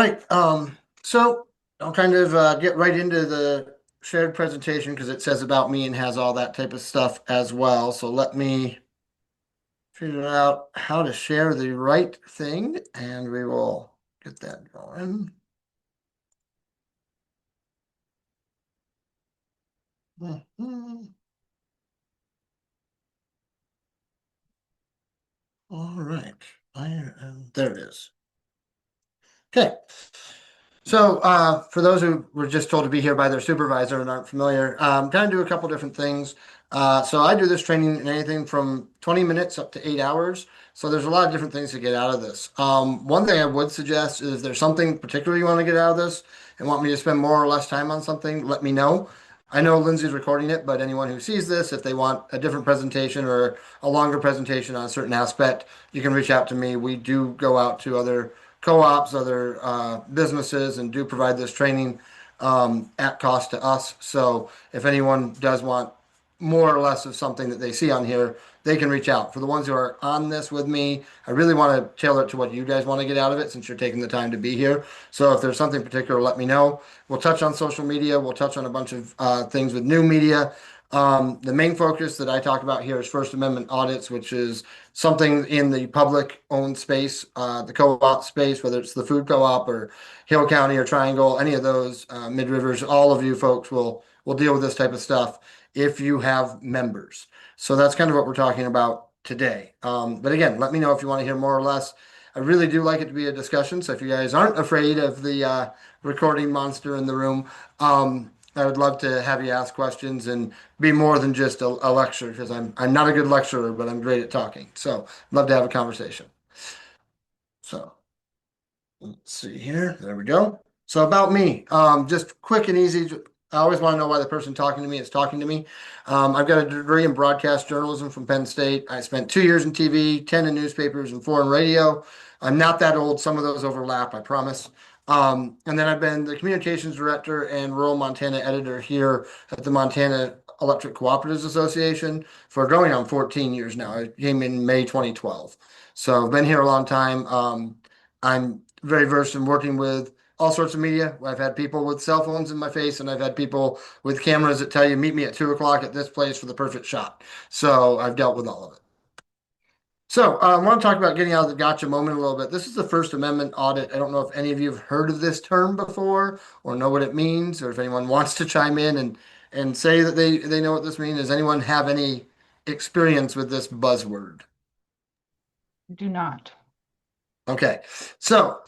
Right, so I'll kind of get right into the shared presentation because it says about me and has all that type of stuff as well. So let me figure out how to share the right thing and we will get that going. Mhm. All right, there it is. Okay. So, for those who were just told to be here by their supervisor and aren't familiar, kind of do a couple different things. So I do this training in anything from 20 minutes up to 8 hours. So there's a lot of different things to get out of this. One thing I would suggest is if there's something particular you want to get out of this and want me to spend more or less time on something, let me know. I know Lindsay's recording it, but anyone who sees this, if they want a different presentation or a longer presentation on a certain aspect, you can reach out to me. We do go out to other co-ops, other businesses, and do provide this training at cost to us. So if anyone does want more or less of something that they see on here, they can reach out. For the ones who are on this with me, I really want to tailor it to what you guys want to get out of it since you're taking the time to be here. So if there's something particular, let me know. We'll touch on social media. We'll touch on a bunch of things with new media. The main focus that I talk about here is First Amendment audits, which is something in the public owned space, the co-op space, whether it's the food co-op or Hill County or Triangle, any of those, Mid Rivers, all of you folks will deal with this type of stuff if you have members. So that's kind of what we're talking about today. But again, let me know if you want to hear more or less. I really do like it to be a discussion. So if you guys aren't afraid of the recording monster in the room, I would love to have you ask questions and be more than just a lecture because I'm not a good lecturer, but I'm great at talking. So love to have a conversation. So let's see here. There we go. So about me, just quick and easy. I always want to know why the person talking to me is talking to me. I've got a degree in broadcast journalism from Penn State. I spent 2 years in TV, 10 in newspapers, and 4 in radio. I'm not that old. Some of those overlap, I promise. And then I've been the communications director and rural Montana editor here at the Montana Electric Cooperatives Association for going on 14 years now. I came in May 2012. So I've been here a long time. I'm very versed in working with all sorts of media. I've had people with cell phones in my face, and I've had people with cameras that tell you, meet me at 2 o'clock at this place for the perfect shot. So I've dealt with all of it. So I want to talk about getting out of the gotcha moment a little bit. This is the First Amendment audit. I don't know if any of you have heard of this term before or know what it means, or if anyone wants to chime in and say that they know what this means. Does anyone have any experience with this buzzword? Do not. Okay, so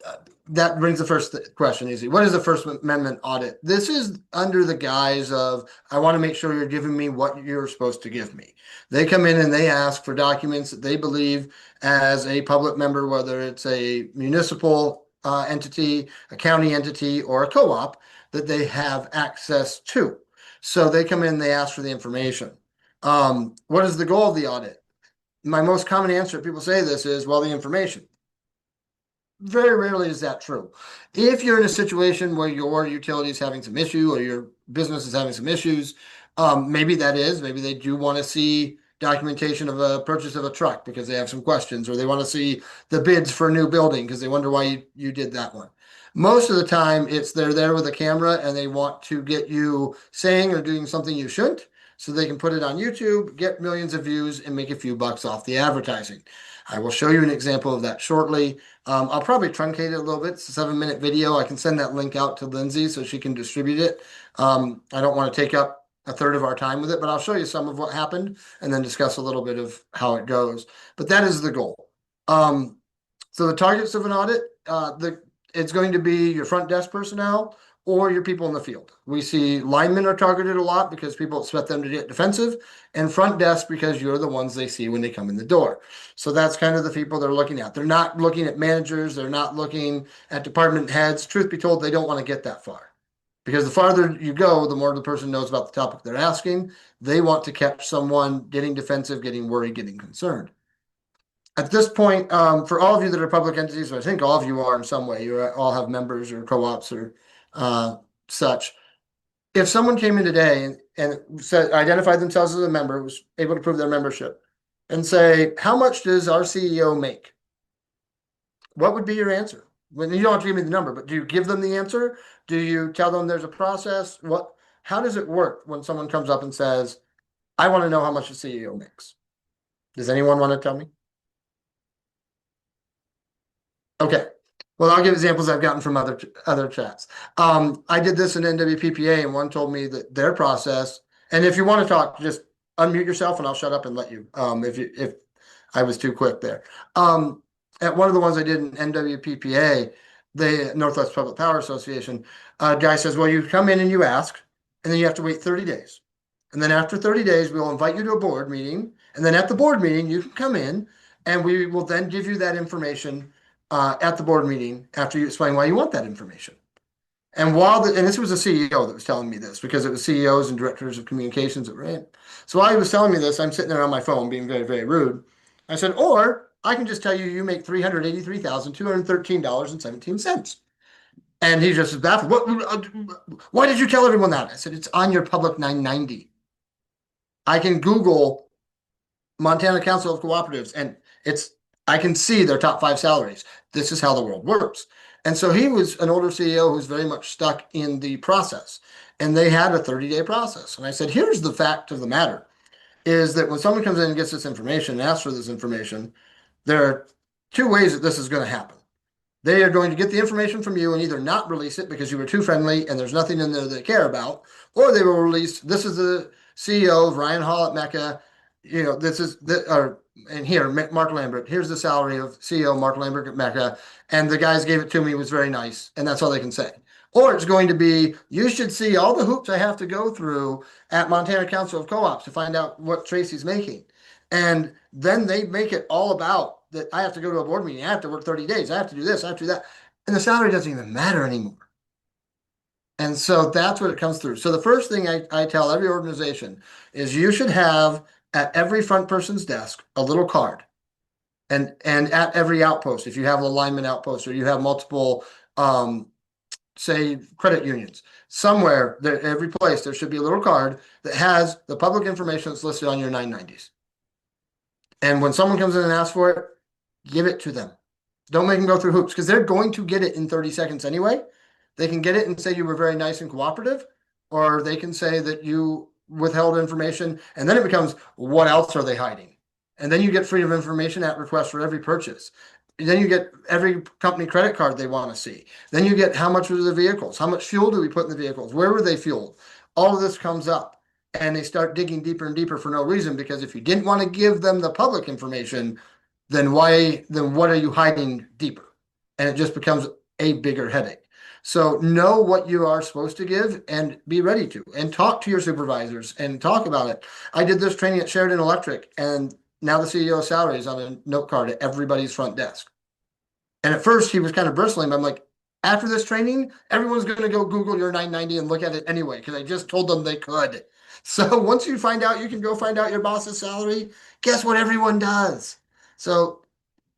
uh, that brings the first question easy. What is the First Amendment audit? This is under the guise of, I want to make sure you're giving me what you're supposed to give me. They come in and they ask for documents that they believe as a public member, whether it's a municipal entity, a county entity, or a co-op, that they have access to. So they come in, they ask for the information. What is the goal of the audit? My most common answer people say this is, well, the information. Very rarely is that true. If you're in a situation where your utility is having some issue or your business is having some issues, maybe that is, maybe they do want to see documentation of a purchase of a truck because they have some questions, or they want to see the bids for a new building because they wonder why you did that one. Most of the time, it's they're there with a camera and they want to get you saying or doing something you shouldn't so they can put it on YouTube, get millions of views, and make a few bucks off the advertising. I will show you an example of that shortly. I'll probably truncate it a little bit. It's a 7-minute video. I can send that link out to Lindsay so she can distribute it. I don't want to take up a third of our time with it, but I'll show you some of what happened and then discuss a little bit of how it goes. But that is the goal. So the targets of an audit, it's going to be your front desk personnel or your people in the field. We see linemen are targeted a lot because people expect them to get defensive, and front desk because you're the ones they see when they come in the door. So that's kind of the people they're looking at. They're not looking at managers. They're not looking at department heads. Truth be told, they don't want to get that far because the farther you go, the more the person knows about the topic they're asking. They want to catch someone getting defensive, getting worried, getting concerned. At this point, for all of you that are public entities, I think all of you are in some way, you all have members or co-ops or such. If someone came in today and said, identified themselves as a member, was able to prove their membership, and say, how much does our CEO make? What would be your answer? when you don't have to give me the number, but do you give them the answer? Do you tell them there's a process? How does it work when someone comes up and says, I want to know how much a CEO makes? Does anyone want to tell me? Okay. Well, I'll give examples I've gotten from other chats. I did this in NWPPA, and one told me that their process. And if you want to talk, just unmute yourself, and I'll shut up and let you. If I was too quick there. At one of the ones I did in NWPPA, the Northwest Public Power Association, a guy says, "Well, you come in and you ask, and then you have to wait 30 days, and then after 30 days, we will invite you to a board meeting, and then at the board meeting, you can come in, and we will then give you that information." At the board meeting after you explain why you want that information. And and this was a CEO that was telling me this because it was CEOs and directors of communications that were in. So while he was telling me this, I'm sitting there on my phone being very, very rude. I said, or I can just tell you, you make $383,213.17. And he just was baffled. Why did you tell everyone that? I said, it's on your public 990. I can Google Montana Council of Cooperatives, and I can see their top 5 salaries. This is how the world works. And so he was an older CEO who's very much stuck in the process. And they had a 30-day process. And I said, here's the fact of the matter, is that when someone comes in and gets this information and asks for this information, there are 2 ways that this is going to happen. They are going to get the information from you and either not release it because you were too friendly and there's nothing in there they care about, or they will release, this is the CEO of Ryan Hall at Mecca. This is and here, Mark Lambert, here's the salary of CEO Mark Lambert at Mecca. And the guys gave it to me, was very nice. And that's all they can say. Or it's going to be, you should see all the hoops I have to go through at Montana Council of Co-ops to find out what Tracy's making. And then they make it all about that I have to go to a board meeting. I have to work 30 days. I have to do this. I have to do that. And the salary doesn't even matter anymore. And so that's what it comes through. So the first thing I tell every organization is you should have at every front person's desk a little card. And at every outpost, if you have an alignment outpost or you have multiple, say, credit unions, somewhere there, every place, there should be a little card that has the public information that's listed on your 990s. And when someone comes in and asks for it, give it to them. Don't make them go through hoops because they're going to get it in 30 seconds anyway. They can get it and say you were very nice and cooperative, or they can say that you withheld information, and then it becomes, what else are they hiding? And then you get freedom of information at request for every purchase. And then you get every company credit card they want to see. Then you get how much were the vehicles? How much fuel do we put in the vehicles? Where were they fueled? All of this comes up, and they start digging deeper and deeper for no reason, because if you didn't want to give them the public information, then what are you hiding deeper? And it just becomes a bigger headache. So know what you are supposed to give and be ready to, and talk to your supervisors and talk about it. I did this training at Sheridan Electric, and now the CEO's salary is on a note card at everybody's front desk. And at first he was kind of bristling, but I'm like, after this training, everyone's going to go Google your 990 and look at it anyway, because I just told them they could. So once you find out, you can go find out your boss's salary. Guess what everyone does? So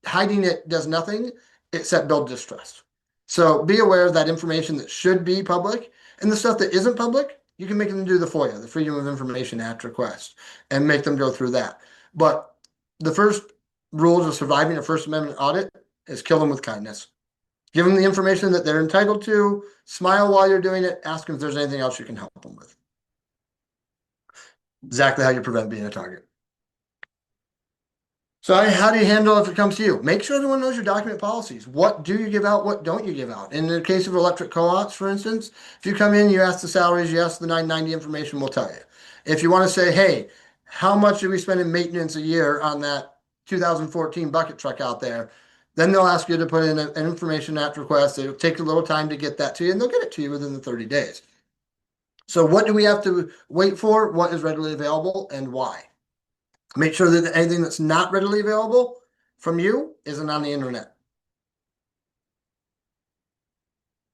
hiding it does nothing except build distrust. So be aware of that information that should be public, and the stuff that isn't public, you can make them do the FOIA, the Freedom of Information Act request, and make them go through that. But the first rules of surviving a First Amendment audit is kill them with kindness. Give them the information that they're entitled to, smile while you're doing it, ask them if there's anything else you can help them with. Exactly how you prevent being a target. So how do you handle if it comes to you? Make sure everyone knows your document policies. What do you give out? What don't you give out? In the case of electric co-ops, for instance, if you come in, you ask the salaries, you ask the 990 information, we'll tell you. If you want to say, hey, how much do we spend in maintenance a year on that 2014 bucket truck out there? Then they'll ask you to put in an information act request. It'll take a little time to get that to you, and they'll get it to you within the 30 days. So what do we have to wait for? What is readily available and why? Make sure that anything that's not readily available from you isn't on the internet.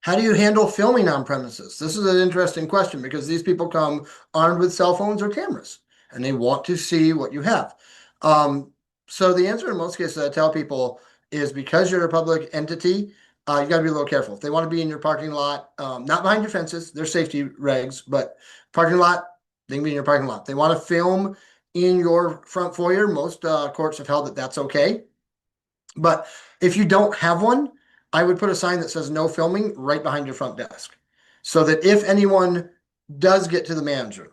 How do you handle filming on premises? This is an interesting question, because these people come armed with cell phones or cameras, and they want to see what you have. So the answer in most cases I tell people is, because you're a public entity, you got to be a little careful. If they want to be in your parking lot, not behind your fences, there's safety regs, but parking lot, they can be in your parking lot. They want to film in your front foyer. Most courts have held that that's okay. But if you don't have one, I would put a sign that says no filming right behind your front desk. So that if anyone does get to the manager,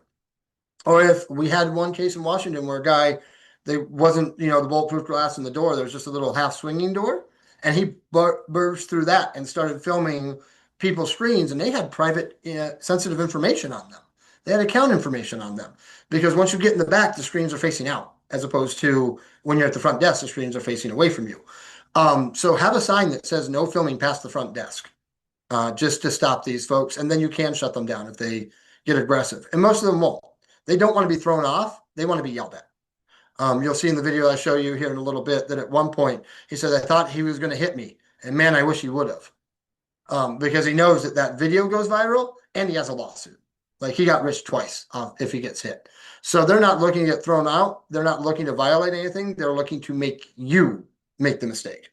or if we had one case in Washington where a guy, they wasn't, the bulletproof glass in the door, there was just a little half swinging door, and he burst through that and started filming people's screens, and they had private, sensitive information on them. They had account information on them because once you get in the back, the screens are facing out, as opposed to when you're at the front desk, the screens are facing away from you. So have a sign that says no filming past the front desk, just to stop these folks, and then you can shut them down if they get aggressive. And most of them won't. They don't want to be thrown off. They want to be yelled at. You'll see in the video I show you here in a little bit that at one point he said, I thought he was going to hit me. And man, I wish he would have. Because he knows that that video goes viral and he has a lawsuit. Like he got rich twice if he gets hit. So they're not looking to get thrown out. They're not looking to violate anything. They're looking to make you make the mistake.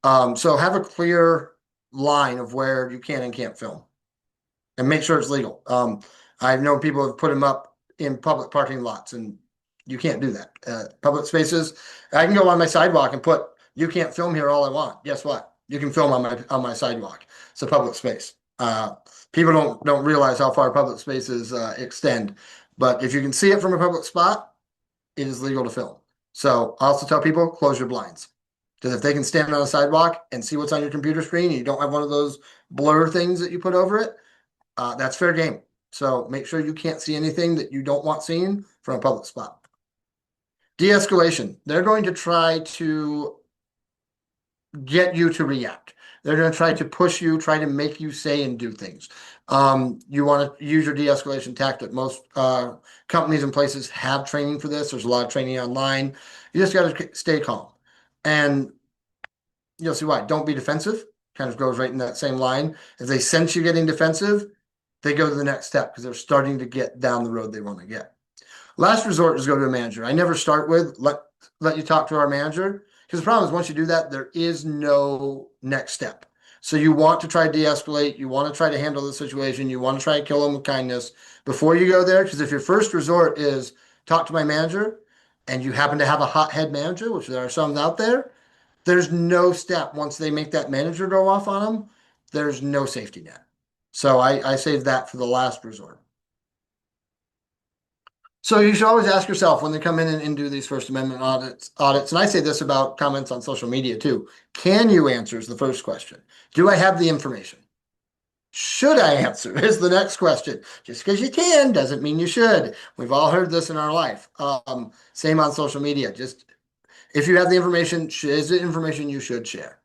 So have a clear line of where you can and can't film and make sure it's legal. I've known people have put them up in public parking lots, and you can't do that. Public spaces, I can go on my sidewalk and put, you can't film here all I want. Guess what? You can film on my sidewalk. It's a public space. People don't realize how far public spaces extend, but if you can see it from a public spot, it is legal to film. So I also tell people, close your blinds. Because if they can stand on a sidewalk and see what's on your computer screen, and you don't have one of those blur things that you put over it, that's fair game. So make sure you can't see anything that you don't want seen from a public spot. De-escalation. They're going to try to get you to react. They're going to try to push you, try to make you say and do things. You want to use your de-escalation tactic. Most companies and places have training for this. There's a lot of training online. You just got to stay calm. And you'll see why. Don't be defensive. Kind of goes right in that same line. If they sense you getting defensive, they go to the next step because they're starting to get down the road they want to get. Last resort is go to a manager. I never start with let you talk to our manager, because the problem is once you do that, there is no next step. So you want to try to de-escalate. You want to try to handle the situation. You want to try to kill them with kindness before you go there. Because if your first resort is talk to my manager and you happen to have a hot head manager, which there are some out there, there's no step. Once they make that manager go off on them, there's no safety net. So I save that for the last resort. So you should always ask yourself when they come in and do these First Amendment audits, and I say this about comments on social media too. Can you answer is the first question. Do I have the information? Should I answer is the next question. Just because you can doesn't mean you should. We've all heard this in our life. Same on social media. Just if you have the information, is it information you should share?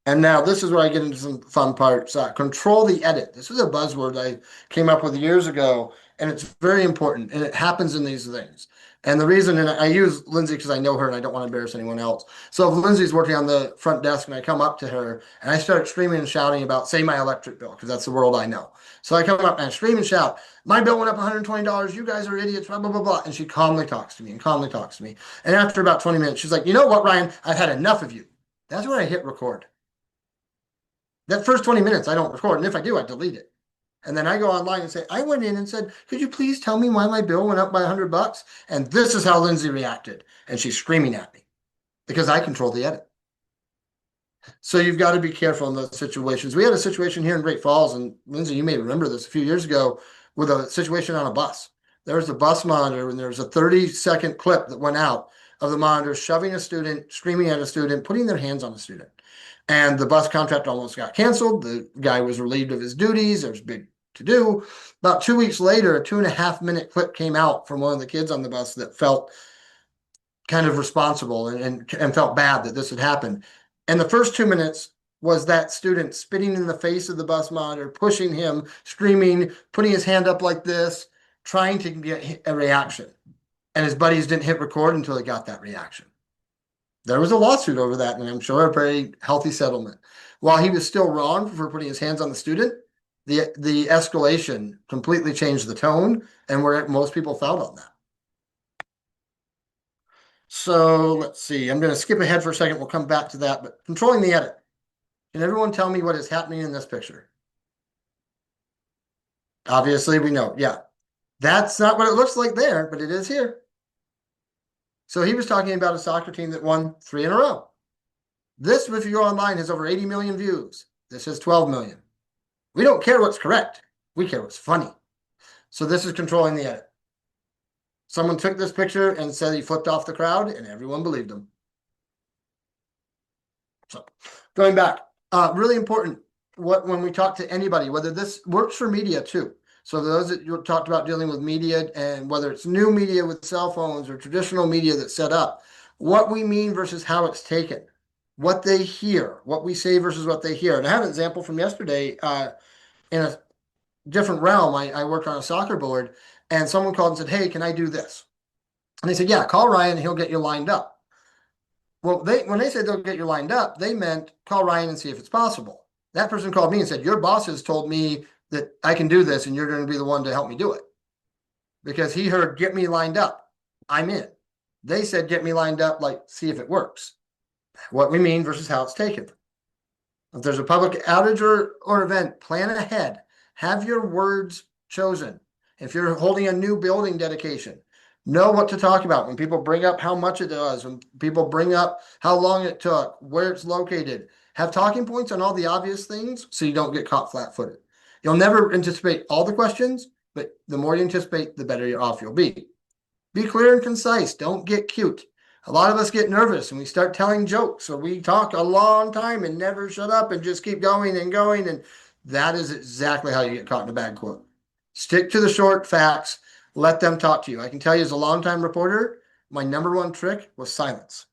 And now this is where I get into some fun parts. Control the edit. This is a buzzword I came up with years ago, and it's very important, and it happens in these things. And the reason, and I use Lindsay because I know her and I don't want to embarrass anyone else. So if Lindsay's working on the front desk and I come up to her and I start screaming and shouting about, say, my electric bill, because that's the world I know. So I come up and I scream and shout, my bill went up $120. You guys are idiots, blah, blah, blah, blah. And she calmly talks to me and calmly talks to me. And after about 20 minutes, she's like, you know what, Ryan, I've had enough of you. That's when I hit record. That first 20 minutes, I don't record. And if I do, I delete it. And then I go online and say, I went in and said, could you please tell me why my bill went up by $100? And this is how Lindsay reacted. And she's screaming at me because I control the edit. So you've got to be careful in those situations. We had a situation here in Great Falls, and Lindsay, you may remember this a few years ago with a situation on a bus. There was a bus monitor, and there was a 30-second clip that went out of the monitor shoving a student, screaming at a student, putting their hands on a student. And the bus contract almost got canceled. The guy was relieved of his duties. There was big to do. About 2 weeks later, a 2.5-minute clip came out from one of the kids on the bus that felt kind of responsible and felt bad that this had happened. And the first 2 minutes was that student spitting in the face of the bus monitor, pushing him, screaming, putting his hand up like this, trying to get a reaction. And his buddies didn't hit record until they got that reaction. There was a lawsuit over that, and I'm sure a very healthy settlement. While he was still wrong for putting his hands on the student, the escalation completely changed the tone and where most people felt on that. So let's see. I'm going to skip ahead for a second. We'll come back to that. But controlling the edit. Can everyone tell me what is happening in this picture? Obviously, we know. Yeah. That's not what it looks like there, but it is here. So he was talking about a soccer team that won 3 in a row. This, if you're online, has over 80 million views. This has 12 million. We don't care what's correct. We care what's funny. So this is controlling the edit. Someone took this picture and said he flipped off the crowd, and everyone believed him. So going back, really important when we talk to anybody, whether this works for media too. So those that you talked about dealing with media, and whether it's new media with cell phones or traditional media that's set up, what we mean versus how it's taken, what they hear, what we say versus what they hear. And I have an example from yesterday in a different realm. I worked on a soccer board, and someone called and said, "Hey, can I do this?" And they said, "Yeah, call Ryan, he'll get you lined up." Well, when they said they'll get you lined up, they meant call Ryan and see if it's possible. That person called me and said, "Your bosses told me that I can do this and you're going to be the one to help me do it." Because he heard, "Get me lined up." I'm in. They said, "Get me lined up, like, see if it works." What we mean versus how it's taken. If there's a public outage or event, plan ahead. Have your words chosen. If you're holding a new building dedication, know what to talk about. When people bring up how much it does, when people bring up how long it took, where it's located, have talking points on all the obvious things so you don't get caught flat-footed. You'll never anticipate all the questions, but the more you anticipate, the better off you'll be. Be clear and concise. Don't get cute. A lot of us get nervous and we start telling jokes, or we talk a long time and never shut up and just keep going and going. And that is exactly how you get caught in a bad quote. Stick to the short facts. Let them talk to you. I can tell you, as a longtime reporter, my number one trick was silence.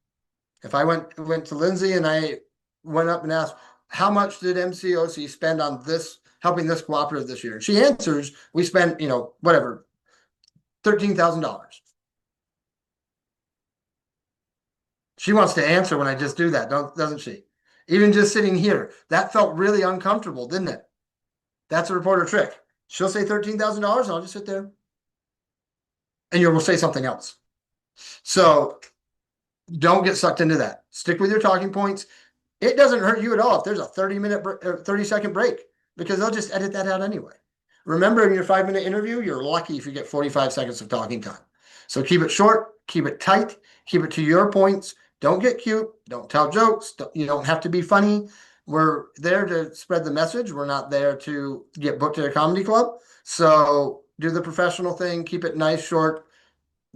If I went to Lindsay and I went up and asked, "How much did MCOC spend on this, helping this cooperative this year?" And she answers, "We spent, whatever, $13,000. She wants to answer when I just do that, doesn't she? Even just sitting here, that felt really uncomfortable, didn't it? That's a reporter trick. She'll say $13,000, and I'll just sit there. And you will say something else. So don't get sucked into that. Stick with your talking points. It doesn't hurt you at all if there's a 30-second break, because they'll just edit that out anyway. Remember, in your 5-minute interview, you're lucky if you get 45 seconds of talking time. So keep it short, keep it tight, keep it to your points. Don't get cute. Don't tell jokes. You don't have to be funny. We're there to spread the message. We're not there to get booked at a comedy club. So do the professional thing. Keep it nice, short.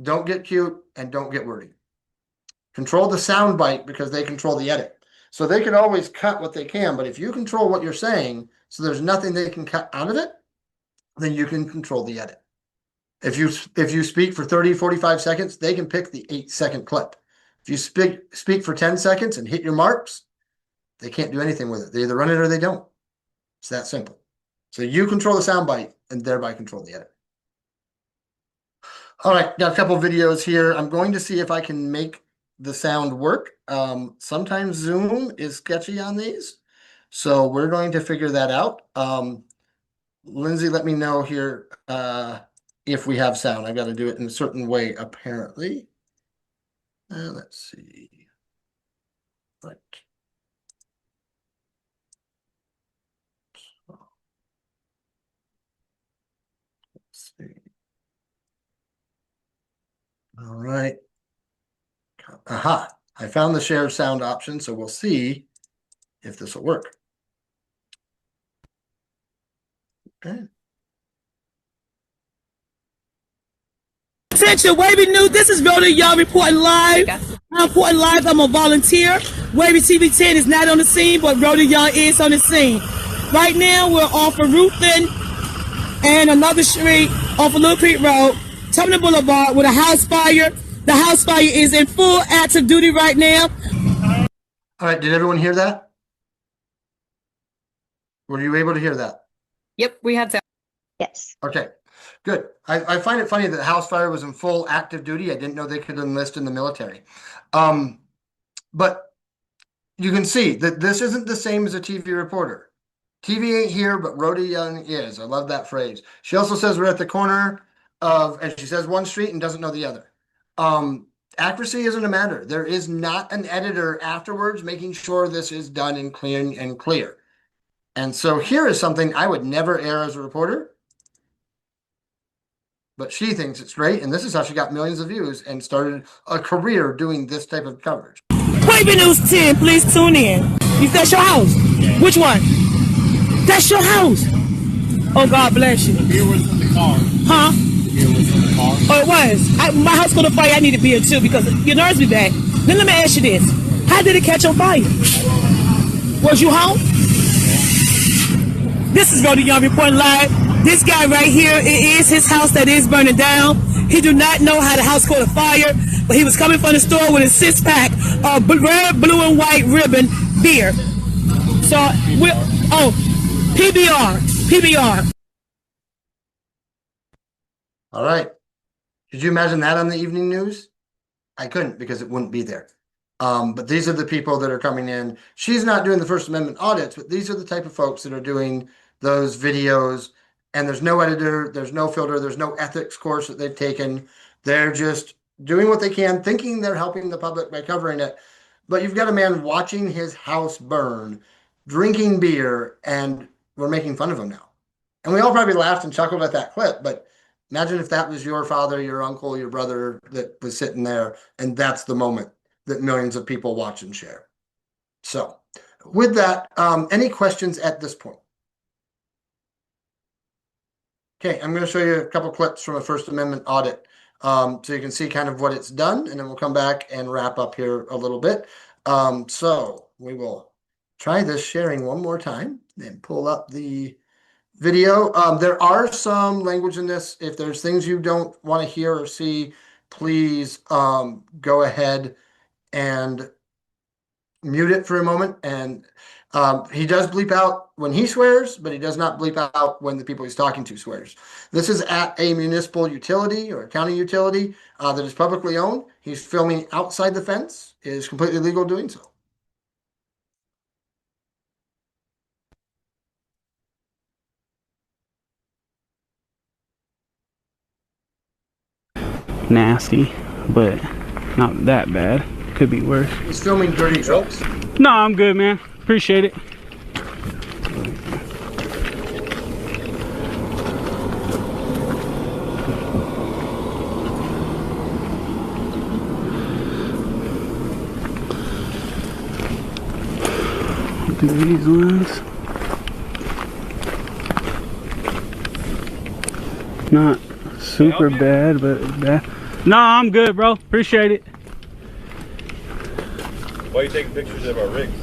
Don't get cute, and don't get wordy. Control the sound bite, because they control the edit. So they can always cut what they can, but if you control what you're saying, so there's nothing they can cut out of it, then you can control the edit. If you speak for 30, 45 seconds, they can pick the 8-second clip. If you speak for 10 seconds and hit your marks, they can't do anything with it. They either run it or they don't. It's that simple. So you control the soundbite and thereby control the edit. All right, got a couple videos here. I'm going to see if I can make the sound work. Sometimes Zoom is sketchy on these, so we're going to figure that out. Lindsay, let me know here if we have sound. I got to do it in a certain way, apparently. Let's see. Right. Let's see. All right. Aha. I found the share sound option, so we'll see if this will work. Okay. Attention, Wavy News. This is Rhoda Young reporting live. I'm reporting live. I'm a volunteer. Wavy TV 10 is not on the scene, but Rhoda Young is on the scene. Right now, we're off of Ruthin and another street off of Little Creek Road, Terminal Boulevard, with a house fire. The house fire is in full active duty right now. All right. Did everyone hear that? Were you able to hear that? Yep, we had sound. Yes. Okay, good. I find it funny that the house fire was in full active duty. I didn't know they could enlist in the military. But you can see that this isn't the same as a TV reporter. TV ain't here, but Rhoda Young is. I love that phrase. She also says we're at the corner of, and she says one street and doesn't know the other. Accuracy isn't a matter. There is not an editor afterwards making sure this is done and clear. And so here is something I would never air as a reporter, but she thinks it's great, and this is how she got millions of views and started a career doing this type of coverage. Wait Wavy News 10, please tune in. That's your house? Which one? That's your house? Oh, God bless you. Beer was in the car. Huh? Beer was in the car. Oh, it was. My house caught on fire. I need a beer too because your nerves be bad. Then let me ask you this: how did it catch on fire? Was you home? This is Rhoda Young reporting live. This guy right here, it is his house that is burning down. He do not know how the house caught on fire, but he was coming from the store with a 6-pack of red, blue, and white ribbon beer. So, PBR. All right. Could you imagine that on the evening news? I couldn't because it wouldn't be there. But these are the people that are coming in. She's not doing the First Amendment audits, but these are the type of folks that are doing those videos. And there's no editor, there's no filter, there's no ethics course that they've taken. They're just doing what they can, thinking they're helping the public by covering it. But you've got a man watching his house burn, drinking beer, and we're making fun of him now. And we all probably laughed and chuckled at that clip, but imagine if that was your father, your uncle, your brother that was sitting there, and that's the moment that millions of people watch and share. So with that, any questions at this point? Okay, I'm going to show you a couple clips from a First Amendment audit so you can see kind of what it's done, and then we'll come back and wrap up here a little bit. So we will try this sharing one more time and pull up the video. There are some language in this. If there's things you don't want to hear or see, please go ahead and mute it for a moment. And he does bleep out when he swears, but he does not bleep out when the people he's talking to swears. This is at a municipal utility or a county utility that is publicly owned. He's filming outside the fence. It is completely legal doing so. Nasty, but not that bad. Could be worse. He's filming dirty trucks. No, I'm good, man. Appreciate it. Do these ones. Not super bad, but bad. No, I'm good, bro. Appreciate it. Why are you taking pictures of our rigs?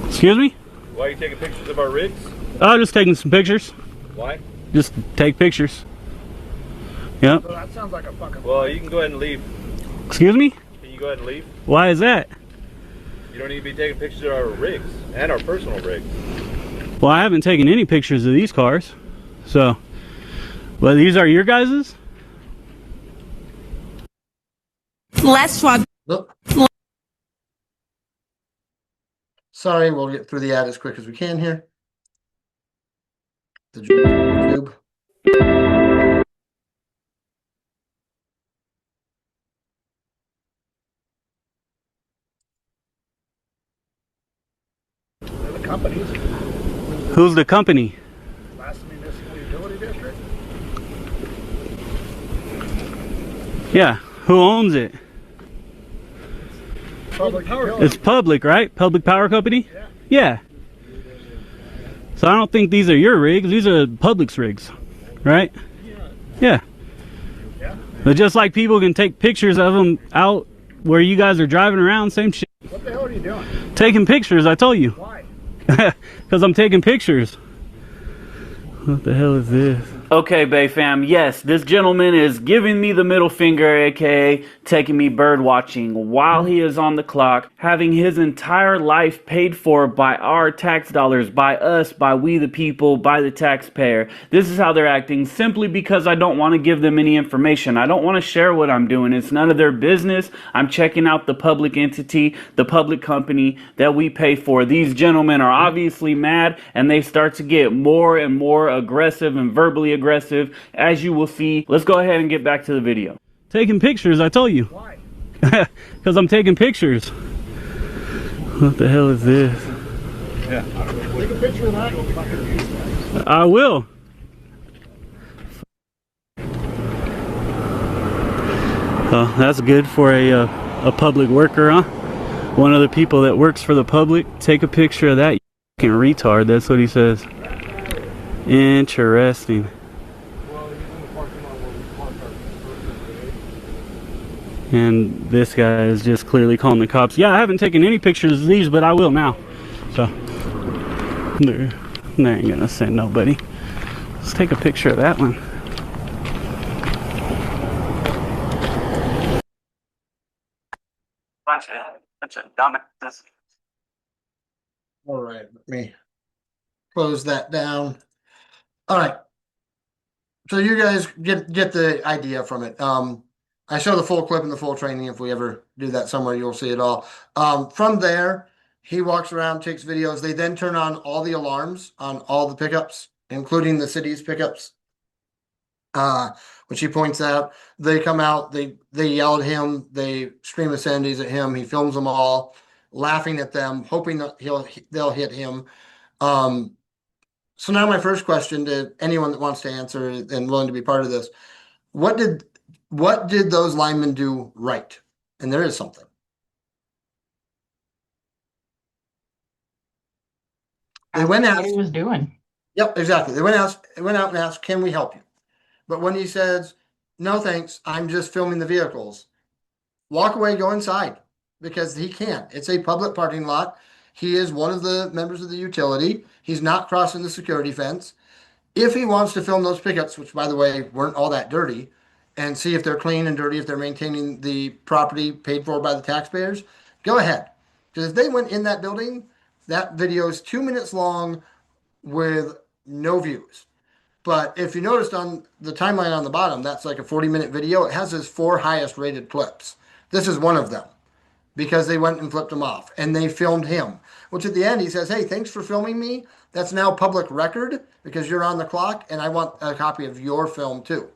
Excuse me? Why are you taking pictures of our rigs? Oh, just taking some pictures. Why? Just take pictures. Yep. So that sounds like a fucking. Well, you can go ahead and leave. Excuse me? Can you go ahead and leave? Why is that? You don't need to be taking pictures of our rigs and our personal rigs. Well, I haven't taken any pictures of these cars. So, but these are your guys's? Let's try. Look. Sorry, we'll get through the ad as quick as we can here. The YouTube. The companies. Who's the company? Last municipal utility district. Yeah, who owns it? Public utility. It's public, right? Public Power Company? Yeah. Yeah. So I don't think these are your rigs. These are public's rigs, right? Yeah. Yeah. But just like people can take pictures of them out where you guys are driving around, same shit. What the hell are you doing? Taking pictures, I told you. Why? Because I'm taking pictures. What the hell is this? Okay, Bay fam, yes, this gentleman is giving me the middle finger, aka taking me bird watching while he is on the clock, having his entire life paid for by our tax dollars, by us, by we the people, by the taxpayer. This is how they're acting simply because I don't want to give them any information. I don't want to share what I'm doing. It's none of their business. I'm checking out the public entity, the public company that we pay for. These gentlemen are obviously mad, and they start to get more and more aggressive and verbally aggressive, as you will see. Let's go ahead and get back to the video. Taking pictures, I told you. Why? Because I'm taking pictures. What the hell is this? Take a picture of that. You'll fucking use that. I will. Oh, that's good for a public worker, huh? One of the people that works for the public, take a picture of that, you fucking retard. That's what he says. Interesting. And this guy is just clearly calling the cops. Yeah, I haven't taken any pictures of these, but I will now. So, they ain't gonna send nobody. Let's take a picture of that one. Bunch of dumbasses. All right, let me close that down. All right. So you guys get the idea from it. I show the full clip and the full training. If we ever do that somewhere, you'll see it all. From there, he walks around, takes videos. They then turn on all the alarms on all the pickups, including the city's pickups. Which he points out. They come out, they yell at him, they scream obscenities at him. He films them all, laughing at them, hoping that they'll hit him. So now my first question to anyone that wants to answer and willing to be part of this, what did those linemen do right? And there is something. They went out. What he was doing. Yep, exactly. They went out and asked, "Can we help you?" But when he says, "No, thanks, I'm just filming the vehicles," walk away, go inside, because he can't. It's a public parking lot. He is one of the members of the utility. He's not crossing the security fence. If he wants to film those pickups, which by the way weren't all that dirty, and see if they're clean and dirty, if they're maintaining the property paid for by the taxpayers, go ahead. Because if they went in that building, that video is 2 minutes long with no views. But if you noticed on the timeline on the bottom, that's like a 40-minute video. It has his 4 highest rated clips. This is one of them because they went and flipped him off and they filmed him, which at the end he says, "Hey, thanks for filming me. That's now public record because you're on the clock and I want a copy of your film too."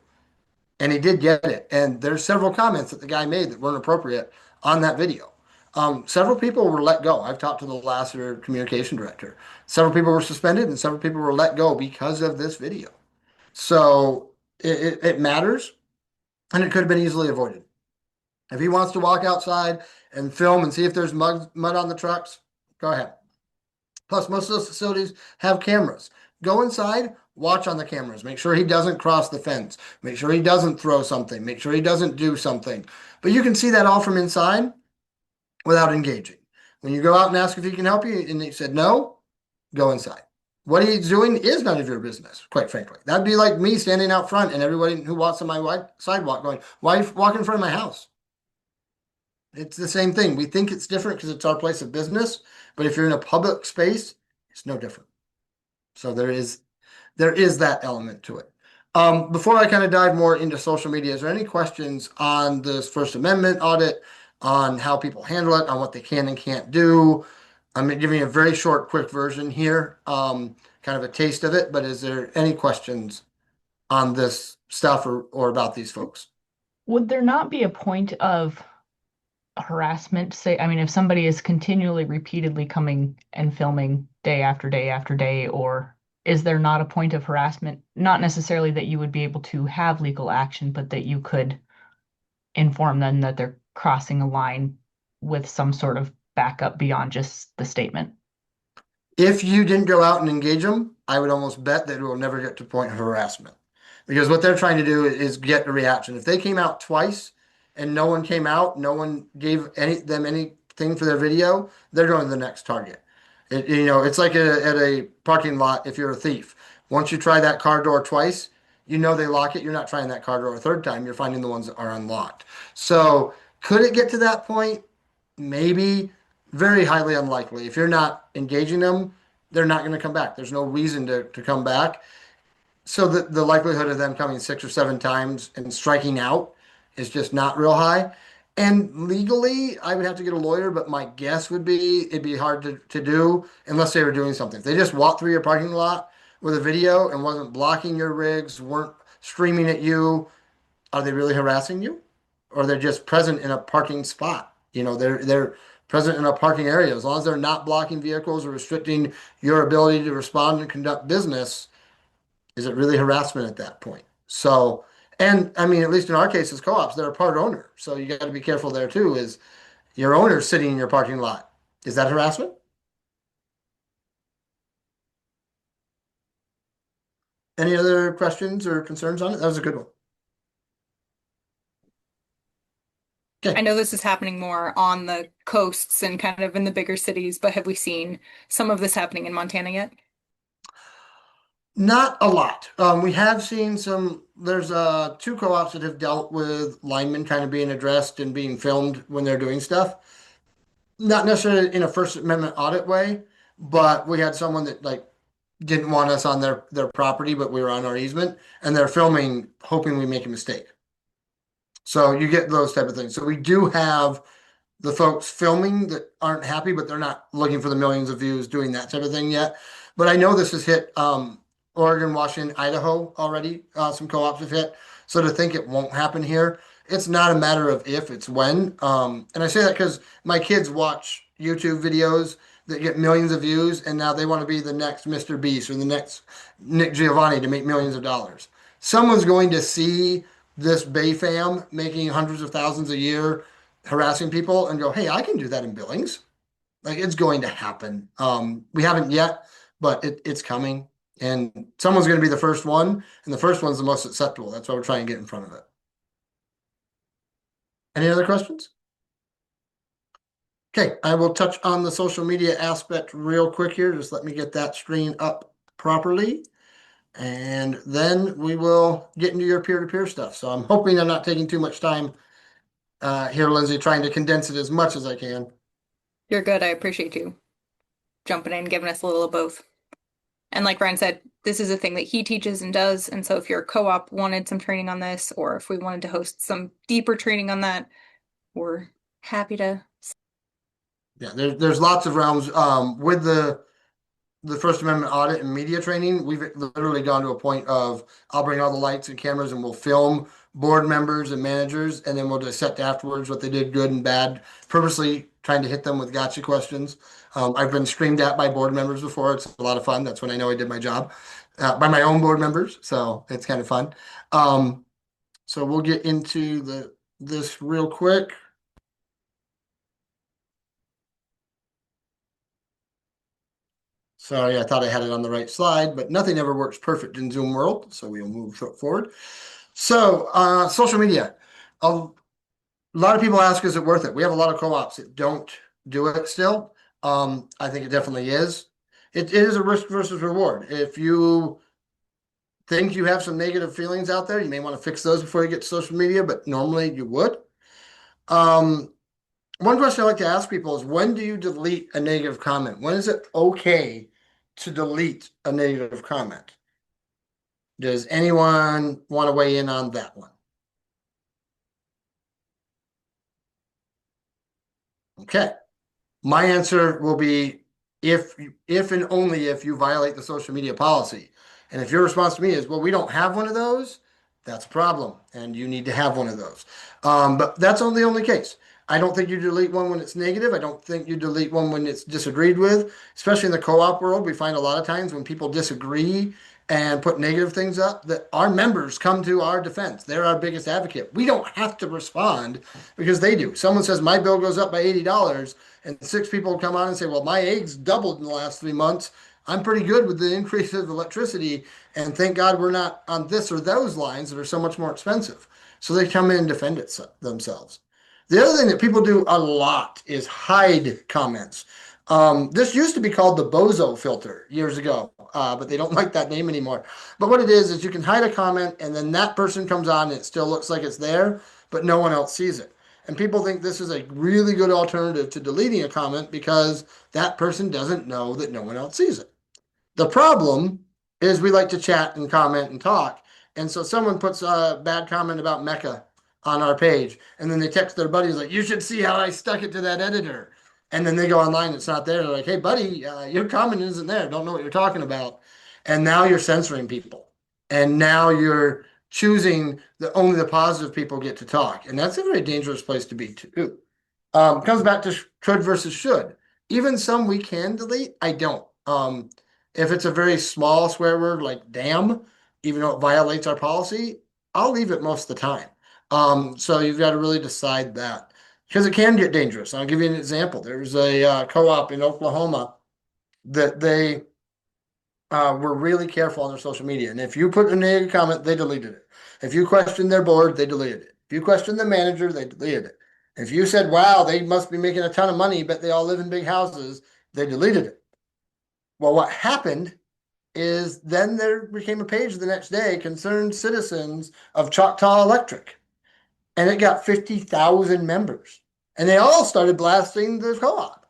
And he did get it. And there's several comments that the guy made that weren't appropriate on that video. Several people were let go. I've talked to the Lasseter communication director. Several people were suspended and several people were let go because of this video. So it matters, and it could have been easily avoided. If he wants to walk outside and film and see if there's mud on the trucks, go ahead. Plus, most of those facilities have cameras. Go inside, watch on the cameras. Make sure he doesn't cross the fence. Make sure he doesn't throw something. Make sure he doesn't do something. But you can see that all from inside without engaging. When you go out and ask if he can help you and he said no, go inside. What he's doing is none of your business, quite frankly. That'd be like me standing out front and everybody who walks on my sidewalk going, "Why are you walking in front of my house?" It's the same thing. We think it's different because it's our place of business, but if you're in a public space, it's no different. So there is that element to it. Before I kind of dive more into social media, is there any questions on this First Amendment audit, on how people handle it, on what they can and can't do? I'm giving you a very short, quick version here, kind of a taste of it, but is there any questions on this stuff or about these folks? Would there not be a point of harassment? Say, I mean, if somebody is continually, repeatedly coming and filming day after day after day, or is there not a point of harassment? Not necessarily that you would be able to have legal action, but that you could inform them that they're crossing a line with some sort of backup beyond just the statement. If you didn't go out and engage them, I would almost bet that it will never get to point of harassment, because what they're trying to do is get a reaction. If they came out twice and no one came out, no one gave them anything for their video, they're going to the next target. It's like at a parking lot. If you're a thief, once you try that car door twice, they lock it. You're not trying that car door a third time. You're finding the ones that are unlocked. So could it get to that point? Maybe. Very highly unlikely. If you're not engaging them, they're not going to come back. There's no reason to come back. So the likelihood of them coming 6 or 7 times and striking out is just not real high. And legally, I would have to get a lawyer, but my guess would be it'd be hard to do unless they were doing something. If they just walked through your parking lot with a video and wasn't blocking your rigs, weren't streaming at you, are they really harassing you? Or they're just present in a parking spot? They're present in a parking area. As long as they're not blocking vehicles or restricting your ability to respond and conduct business, is it really harassment at that point? So, and I mean, at least in our case as co-ops, they're a part owner. So you got to be careful there too, is Your owner's sitting in your parking lot. Is that harassment? Any other questions or concerns on it? That was a good one. I know this is happening more on the coasts and kind of in the bigger cities, but have we seen some of this happening in Montana yet? Not a lot. We have seen some, there's two co-ops that have dealt with linemen kind of being addressed and being filmed when they're doing stuff. Not necessarily in a First Amendment audit way, but we had someone that like didn't want us on their property, but we were on our easement, and they're filming, hoping we make a mistake. So you get those type of things. So we do have the folks filming that aren't happy, but they're not looking for the millions of views doing that type of thing yet. But I know this has hit Oregon, Washington, Idaho already. Some co-ops have hit. So to think it won't happen here, it's not a matter of if, it's when. And I say that because my kids watch YouTube videos that get millions of views, and now they want to be the next Mr. Beast or the next Nick Giovanni to make millions of dollars. Someone's going to see this Bay fam making hundreds of thousands a year harassing people and go, hey, I can do that in Billings. Like it's going to happen. We haven't yet, but it's coming. And someone's going to be the first one, and the first one's the most acceptable. That's why we're trying to get in front of it. Any other questions? Okay, I will touch on the social media aspect real quick here. Just let me get that screen up properly. And then we will get into your peer-to-peer stuff. So I'm hoping I'm not taking too much time here, Lindsay, trying to condense it as much as I can. You're good. I appreciate you jumping in, giving us a little of both. And like Ryan said, this is a thing that he teaches and does. And so if your co-op wanted some training on this, or if we wanted to host some deeper training on that, we're happy to. Yeah, there's lots of realms. With the First Amendment audit and media training, we've literally gone to a point of I'll bring all the lights and cameras and we'll film board members and managers, and then we'll dissect afterwards what they did good and bad, purposely trying to hit them with gotcha questions. I've been screamed at by board members before. It's a lot of fun. That's when I know I did my job by my own board members. So it's kind of fun. So we'll get into this real quick. Sorry, I thought I had it on the right slide, but nothing ever works perfect in Zoom world. So we'll move forward. So social media. A lot of people ask, is it worth it? We have a lot of co-ops that don't do it still. I think it definitely is. It is a risk versus reward. If you think you have some negative feelings out there, you may want to fix those before you get to social media, but normally you would. One question I like to ask people is, when do you delete a negative comment? When is it okay to delete a negative comment? Does anyone want to weigh in on that one? Okay. My answer will be if and only if you violate the social media policy. And if your response to me is, well, we don't have one of those, that's a problem, and you need to have one of those. But that's only the only case. I don't think you delete one when it's negative. I don't think you delete one when it's disagreed with, especially in the co-op world. We find a lot of times when people disagree and put negative things up, that our members come to our defense. They're our biggest advocate. We don't have to respond because they do. Someone says my bill goes up by $80, and 6 people come on and say, well, my eggs doubled in the last 3 months. I'm pretty good with the increase of electricity, and thank God we're not on this or those lines that are so much more expensive. So they come in and defend themselves. The other thing that people do a lot is hide comments. This used to be called the bozo filter years ago, but they don't like that name anymore. But what it is you can hide a comment, and then that person comes on and it still looks like it's there, but no one else sees it. And people think this is a really good alternative to deleting a comment because that person doesn't know that no one else sees it. The problem is we like to chat and comment and talk. And so someone puts a bad comment about Mecca on our page, and then they text their buddies like, you should see how I stuck it to that editor. And then they go online, it's not there. They're like, hey, buddy, your comment isn't there. Don't know what you're talking about. And now you're censoring people. And now you're choosing that only the positive people get to talk. And that's a very dangerous place to be too. Comes back to could versus should. Even some we can delete, I don't. If it's a very small swear word like damn, even though it violates our policy, I'll leave it most of the time. So you've got to really decide that. because it can get dangerous. I'll give you an example. There's a co-op in Oklahoma that they were really careful on their social media. And if you put a negative comment, they deleted it. If you questioned their board, they deleted it. If you questioned the manager, they deleted it. If you said, wow, they must be making a ton of money, but they all live in big houses, they deleted it. Well, what happened is then there became a page the next day, concerned citizens of Choctaw Electric. And it got 50,000 members. And they all started blasting the co-op.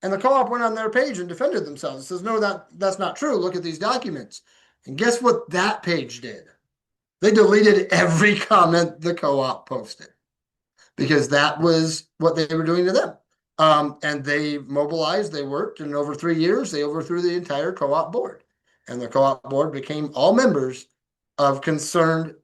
And the co-op went on their page and defended themselves. It says, no, that's not true. Look at these documents. And guess what that page did? They deleted every comment the co-op posted because that was what they were doing to them. And they mobilized, they worked, and in over 3 years, they overthrew the entire co-op board. And the co-op board became all members of concerned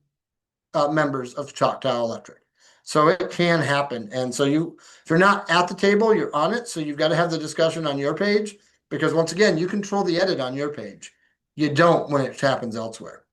members of Choctaw Electric. So it can happen. And so if you're not at the table, you're on it. So you've got to have the discussion on your page because once again, you control the edit on your page. You don't when it happens elsewhere.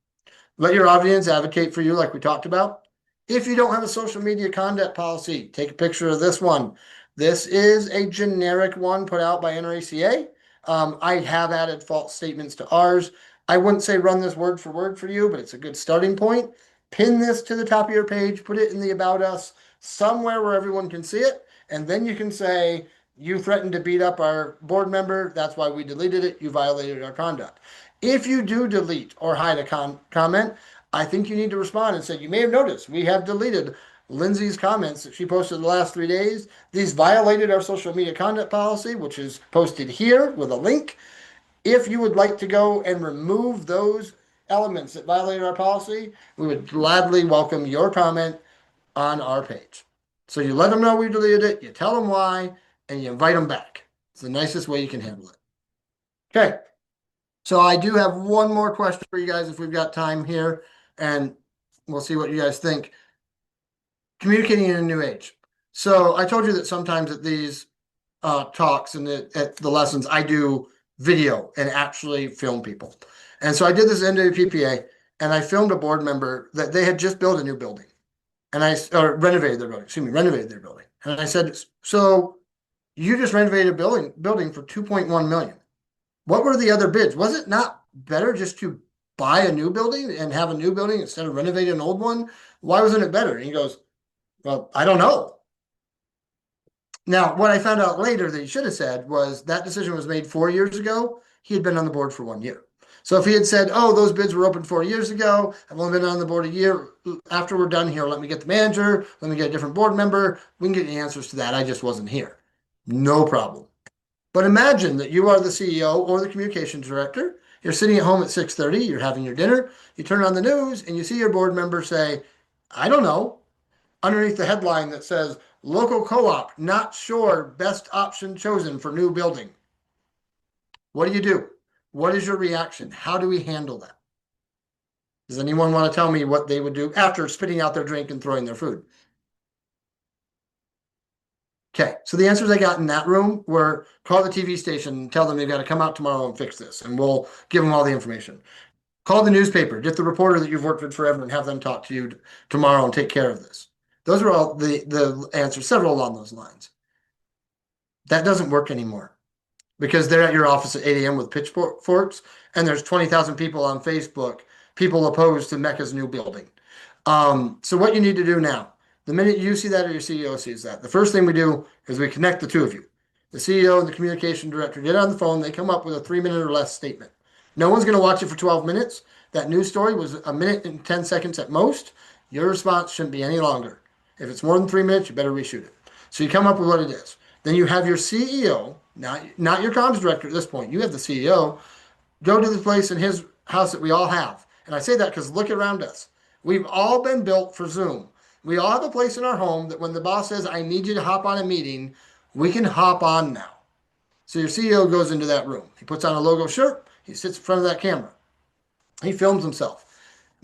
Let your audience advocate for you like we talked about. If you don't have a social media conduct policy, take a picture of this one. This is a generic one put out by NRACA. I have added false statements to ours. I wouldn't say run this word for word for you, but it's a good starting point. Pin this to the top of your page, put it in the About Us, somewhere where everyone can see it, and then you can say, you threatened to beat up our board member, that's why we deleted it, you violated our conduct. If you do delete or hide a comment, I think you need to respond and say, you may have noticed, we have deleted Lindsay's comments that she posted the last 3 days. These violated our social media conduct policy, which is posted here with a link. If you would like to go and remove those elements that violated our policy, we would gladly welcome your comment on our page. So you let them know we deleted it, you tell them why, and you invite them back. It's the nicest way you can handle it. Okay. So I do have one more question for you guys if we've got time here, and we'll see what you guys think. Communicating in a new age. So I told you that sometimes at these talks and at the lessons, I do video and actually film people. And so I did this NWPPA and I filmed a board member that they had just built a new building and renovated their building. And I said, so you just renovated a building for 2.1 million. What were the other bids? Was it not better just to buy a new building and have a new building instead of renovating an old one? Why wasn't it better? And he goes, well, I don't know. Now, what I found out later that he should have said was that decision was made 4 years ago. He had been on the board for 1 year. So if he had said, oh, those bids were open 4 years ago, I've only been on the board a year, after we're done here, let me get the manager, let me get a different board member, we can get the answers to that. I just wasn't here. No problem. But imagine that you are the CEO or the communications director. You're sitting at home at 6:30, you're having your dinner, you turn on the news and you see your board member say, I don't know, underneath the headline that says, local co-op, not sure, best option chosen for new building. What do? What is your reaction? How do we handle that? Does anyone want to tell me what they would do after spitting out their drink and throwing their food? Okay, so the answers I got in that room were call the TV station and tell them they've got to come out tomorrow and fix this, and we'll give them all the information. Call the newspaper, get the reporter that you've worked with forever and have them talk to you tomorrow and take care of this. Those are all the answers, several along those lines. That doesn't work anymore because they're at your office at 8 a.m. with pitchforks and there's 20,000 people on Facebook, people opposed to Mecca's new building. So what you need to do now, the minute you see that or your CEO sees that, the first thing we do is we connect the two of you. The CEO and the communication director get on the phone, they come up with a 3-minute or less statement. No one's going to watch it for 12 minutes. That news story was 1 minute and 10 seconds at most. Your response shouldn't be any longer. If it's more than 3 minutes, you better reshoot it. So you come up with what it is. Then you have your CEO, not your comms director at this point. You have the CEO. Go to the place in his house that we all have. And I say that because look around us. We've all been built for Zoom. We all have a place in our home that when the boss says, I need you to hop on a meeting, we can hop on now. So your CEO goes into that room. He puts on a logo shirt. He sits in front of that camera. He films himself.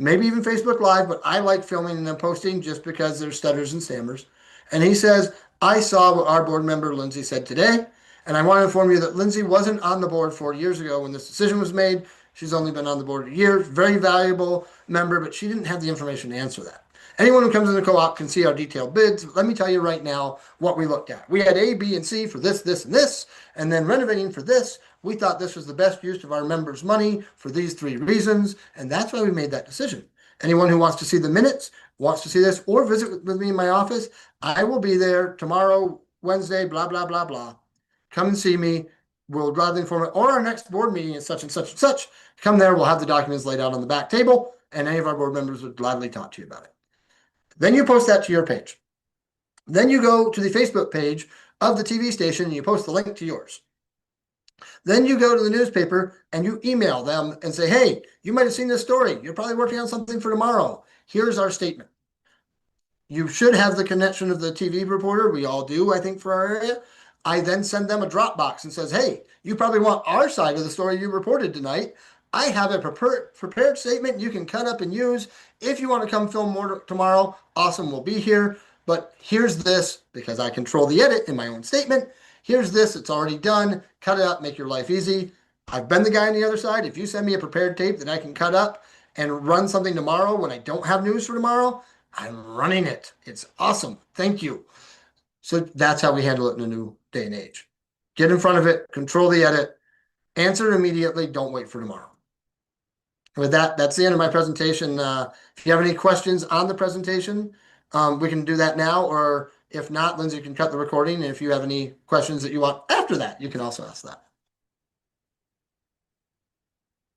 Maybe even Facebook Live, but I like filming and then posting just because there's stutters and stammers. And he says, I saw what our board member Lindsay said today, and I want to inform you that Lindsay wasn't on the board 4 years ago when this decision was made. She's only been on the board a year, very valuable member, but she didn't have the information to answer that. Anyone who comes in the co-op can see our detailed bids. Let me tell you right now what we looked at. We had A, B, and C for this, this, and this, and then renovating for this. We thought this was the best use of our members' money for these 3 reasons, and that's why we made that decision. Anyone who wants to see the minutes, wants to see this, or visit with me in my office, I will be there tomorrow, Wednesday, blah, blah, blah, blah. Come and see me. We'll gladly inform it. Or our next board meeting is such and such and such. Come there. We'll have the documents laid out on the back table, and any of our board members would gladly talk to you about it. Then you post that to your page. Then you go to the Facebook page of the TV station and you post the link to yours. Then you go to the newspaper and you email them and say, hey, you might have seen this story. You're probably working on something for tomorrow. Here's our statement. You should have the connection of the TV reporter. We all do, I think, for our area. I then send them a Dropbox and says, hey, you probably want our side of the story you reported tonight. I have a prepared statement you can cut up and use. If you want to come film more tomorrow, awesome, we'll be here. But here's this, because I control the edit in my own statement. Here's this, it's already done. Cut it up, make your life easy. I've been the guy on the other side. If you send me a prepared tape that I can cut up and run something tomorrow when I don't have news for tomorrow, I'm running it. It's awesome. Thank you. So that's how we handle it in a new day and age. Get in front of it, control the edit, answer immediately, don't wait for tomorrow. With that, that's the end of my presentation. If you have any questions on the presentation, we can do that now, or if not, Lindsay can cut the recording. And if you have any questions that you want after that, you can also ask that.